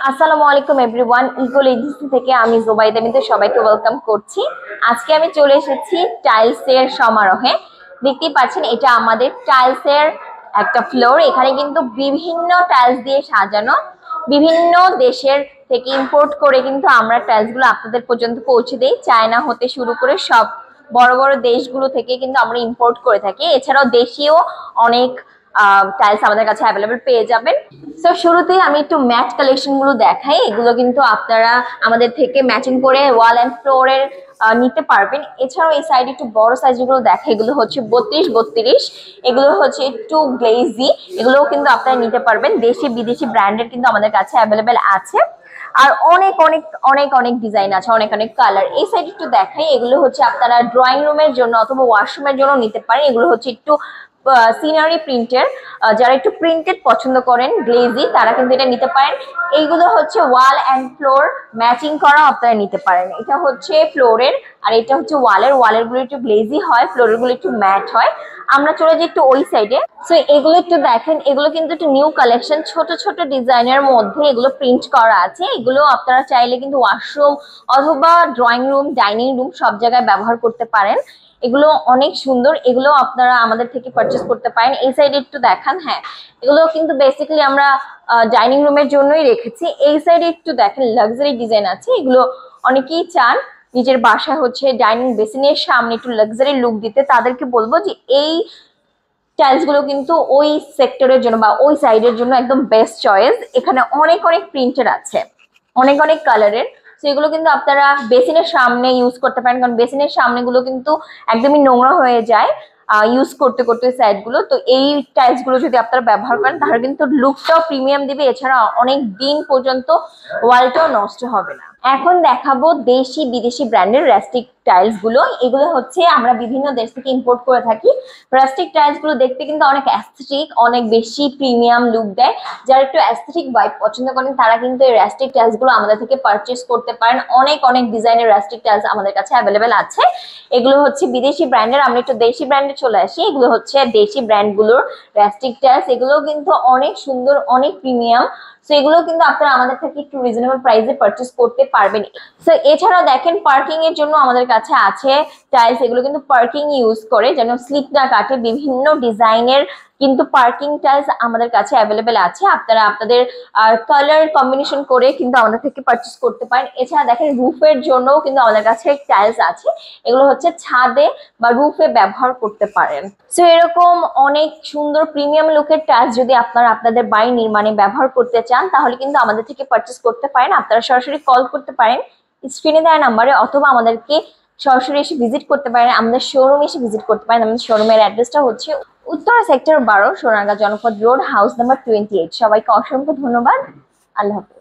আসসালামু আলাইকুম everyone, eagle agency থেকে আমি জুবাইদা বিনতে সবাইকে ওয়েলকাম করছি। আজকে আমি চলে এসেছি টাইলস এর সমারোহে। দেখতেই পাচ্ছেন এটা আমাদের টাইলস এর একটা ফ্লোর। এখানে কিন্তু বিভিন্ন টাইলস দিয়ে সাজানো, বিভিন্ন দেশের থেকে ইম্পোর্ট করে কিন্তু আমরা টাইলস গুলো আপনাদের পর্যন্ত পৌঁছে দিই। চায়না হতে শুরু করে সব বড় বড় দেশগুলো থেকে কিন্তু আমরা ইম্পোর্ট করে থাকি। এছাড়াও দেশীয় অনেক টাইলস আমাদের কাছে অ্যাভেলেবেল পেয়ে যাবেন। তো শুরুতেই আমি একটু ম্যাট কালেকশন গুলো দেখাই। এগুলো কিন্তু আপনারা আমাদের থেকে ম্যাচিং করে ওয়াল এন্ড ফ্লোরের নিতে পারবেন। এছাড়াও এই সাইডে একটু বড় সাইজ গুলো দেখা, এগুলো হচ্ছে 32-32, এগুলো হচ্ছে একটু গ্লেজি, এগুলোও কিন্তু আপনারা নিতে পারবেন। দেশি বিদেশি ব্র্যান্ডের কিন্তু আমাদের কাছে অ্যাভেলেবেল আছে। আর অনেক অনেক অনেক অনেক ডিজাইন আছে, অনেক অনেক কালার। এই সাইড একটু দেখাই, এগুলো হচ্ছে আপনারা ড্রয়িং রুমের জন্য অথবা ওয়াশরুমের জন্য নিতে পারেন। এগুলো হচ্ছে একটু সিনারি প্রিন্টের, যারা একটু প্রিন্টেড পছন্দ করেন গ্লেজি তারা কিন্তু এটা নিতে পারেন। এইগুলো হচ্ছে ওয়াল এন্ড ফ্লোর ম্যাচিং করা, আপনারা নিতে পারেন। এটা হচ্ছে ফ্লোরের আর এটা হচ্ছে ওয়ালের গুলো একটু গ্লেজি হয়, ফ্লোরের গুলো একটু ম্যাট হয়। আমরা চলে যাই একটু ওই সাইডে। সো এগুলো একটু দেখেন, এগুলো কিন্তু একটু নিউ কালেকশন, ছোট ছোট ডিজাইনের মধ্যে এগুলো প্রিন্ট করা আছে। এগুলো আপনারা চাইলে কিন্তু ওয়াশরুম অথবা ড্রয়িং রুম, ডাইনিং রুম সব জায়গায় ব্যবহার করতে পারেন। এগুলো অনেক সুন্দর, এগুলো আপনারা আমাদের থেকে পারচেস করতে পারেন। এই সাইডে একটু দেখান। হ্যাঁ, এগুলো কিন্তু বেসিক্যালি আমরা ডাইনিং রুমের জন্যই রেখেছি। এই সাইডে একটু দেখেন, লাক্সারি ডিজাইন আছে। এগুলো অনেকেই চান নিজের বাসায় হচ্ছে ডাইনিং বেসিনের সামনে একটু লাক্সারি লুক দিতে। তাদেরকে বলবো যে এই টাইলস গুলো কিন্তু ওই সেক্টরের জন্য বা ওই সাইডের জন্য একদম বেস্ট চয়েস। এখানে অনেক অনেক প্রিন্টের আছে, অনেক অনেক কালারের। তো এগুলো কিন্তু আপনারা বেসিনের সামনে ইউজ করতে পারেন, কারণ বেসিনের সামনে গুলো কিন্তু একদমই নোংরা হয়ে যায় ইউজ করতে করতে সাইড গুলো। তো এই টাইলস গুলো যদি আপনারা ব্যবহার করেন তাহলে কিন্তু লুকটাও প্রিমিয়াম দিবে, এছাড়া অনেক দিন পর্যন্ত ওয়ালটাও নষ্ট হবে না। এখন দেখাবো দেশি বিদেশি ব্র্যান্ডের রাস্টিক টাইলস গুলো। এগুলো হচ্ছে আমরা বিভিন্ন দেশ থেকে ইম্পোর্ট করে থাকি। রাস্টিক টাইলস গুলো দেখতে কিন্তু অনেক অ্যাস্থেটিক, অনেক বেশি প্রিমিয়াম লুক দেয়। যারা একটু অ্যাস্থেটিক ভাইব পছন্দ করেন তারা কিন্তু এই রাস্টিক টাইলস গুলো আমাদের থেকে পারচেস করতে পারেন। অনেক অনেক ডিজাইনের রাস্টিক টাইলস আমাদের কাছে অ্যাভেলেবেল আছে। এগুলো হচ্ছে বিদেশি ব্র্যান্ডের, আমরা একটু দেশি ব্র্যান্ডে চলে আসি। এগুলো হচ্ছে দেশি ব্র্যান্ড গুলোর রাস্টিক টাইলস। এগুলো কিন্তু অনেক সুন্দর, অনেক প্রিমিয়াম। সো এগুলো কিন্তু আপনারা আমাদের থেকে একটু রিজনেবল প্রাইসে পারচেস করতে পারবেন। সো এছাড়াও দেখেন পার্কিং এর জন্য আমাদের কাছে আছে টাইলস। এগুলো কিন্তু পার্কিং ইউজ করে যেন স্লিপ না কাটে। বিভিন্ন ডিজাইনের কিন্তু পার্কিং টাইলস আমাদের কাছে অ্যাভেলেবেল আছে। আপনারা আপনাদের কালার কম্বিনেশন করে কিন্তু আমাদের থেকে পারচেস করতে পারেন। এছাড়া দেখেন রুফের জন্যও কিন্তু আমাদের কাছে টাইলস আছে। এগুলো হচ্ছে ছাদে বা রুফে ব্যবহার করতে পারেন। সো এরকম অনেক সুন্দর প্রিমিয়াম লুকের টাইলস যদি আপনারা আপনাদের বাড়ি নির্মাণে ব্যবহার করতে চান তাহলে কিন্তু আমাদের থেকে পারচেস করতে পারেন। আপনারা সরাসরি কল করতে পারেন স্ক্রিনে দেওয়া নাম্বারে, অথবা আমাদেরকে সরাসরি এসে ভিজিট করতে পারেন, আমাদের শোরুমে এসে ভিজিট করতে পারেন। আমাদের শোরুমের অ্যাড্রেসটা হচ্ছে উত্তরা সেক্টর 12, সোনারগাঁ জনপদ রোড, হাউস নাম্বার 28। সবাইকে অসংখ্য ধন্যবাদ। আল্লাহ হাফেজ।